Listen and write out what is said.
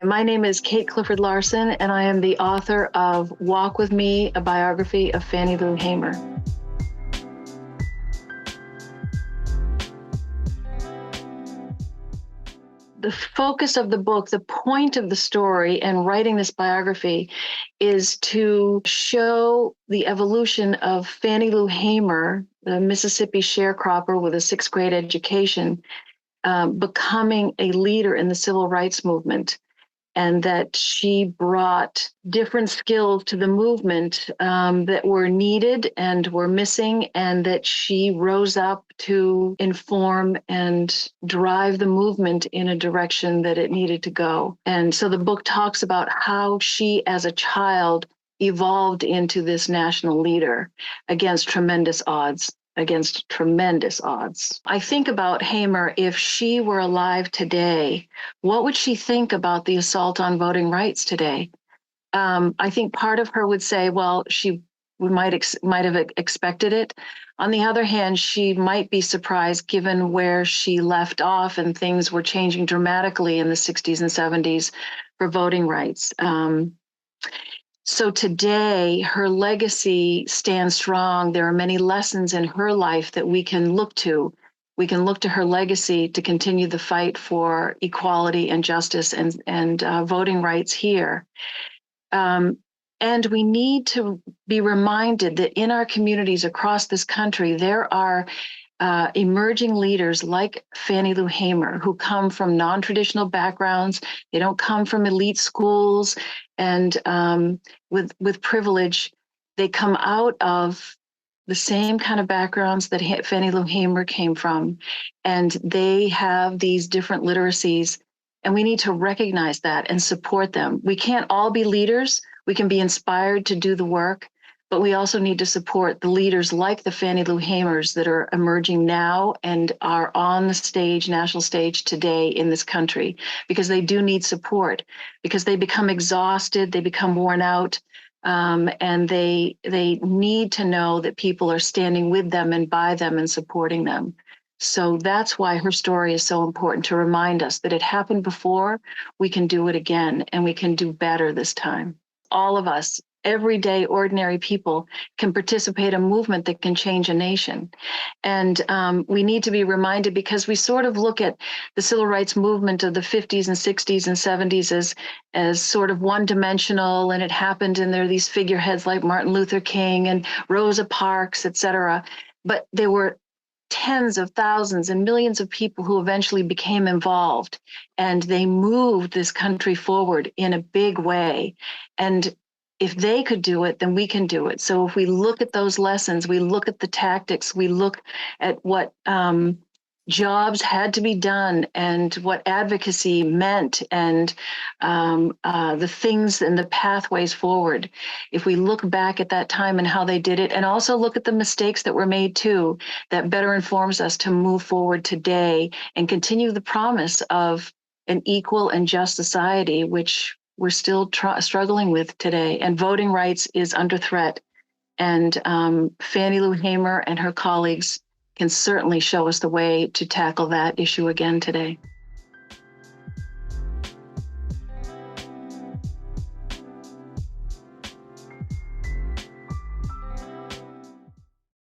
My name is Kate Clifford Larson, and I am the author of Walk With Me, a biography of Fannie Lou Hamer. The focus of the book, the point of the story and writing this biography is to show the evolution of Fannie Lou Hamer, the Mississippi sharecropper with a sixth grade education, becoming a leader in the civil rights movement. And that she brought different skills to the movement that were needed and were missing, and that she rose up to inform and drive the movement in a direction that it needed to go. And so the book talks about how she, as a child, evolved into this national leader against tremendous odds. I think about Hamer, if she were alive today, what would she think about the assault on voting rights today? I think part of her would say, well, we might have expected it. On the other hand, she might be surprised given where she left off and things were changing dramatically in the 60s and 70s for voting rights. So today, her legacy stands strong. There are many lessons in her life that we can look to. We can look to her legacy to continue the fight for equality and justice and voting rights here. And we need to be reminded that in our communities across this country, there are emerging leaders like Fannie Lou Hamer, who come from non-traditional backgrounds. They don't come from elite schools and with privilege. They come out of the same kind of backgrounds that Fannie Lou Hamer came from, and they have these different literacies, and we need to recognize that and support them. We can't all be leaders. We can be inspired to do the work, but we also need to support the leaders like the Fannie Lou Hamers that are emerging now and are on the stage, national stage today in this country, because they do need support, because they become exhausted, they become worn out, and they need to know that people are standing with them and by them and supporting them. So that's why her story is so important, to remind us that it happened before, we can do it again, and we can do better this time. All of us, everyday ordinary people, can participate in a movement that can change a nation. And we need to be reminded, because we sort of look at the civil rights movement of the 50s and 60s and 70s as sort of one-dimensional, and it happened, and there are these figureheads like Martin Luther King and Rosa Parks, et cetera. But there were tens of thousands and millions of people who eventually became involved, and they moved this country forward in a big way. And if they could do it, then we can do it. So if we look at those lessons, we look at the tactics, we look at what jobs had to be done and what advocacy meant, and the things and the pathways forward. If we look back at that time and how they did it, and also look at the mistakes that were made too, that better informs us to move forward today and continue the promise of an equal and just society, which we're still struggling with today. And voting rights is under threat. And Fannie Lou Hamer and her colleagues can certainly show us the way to tackle that issue again today.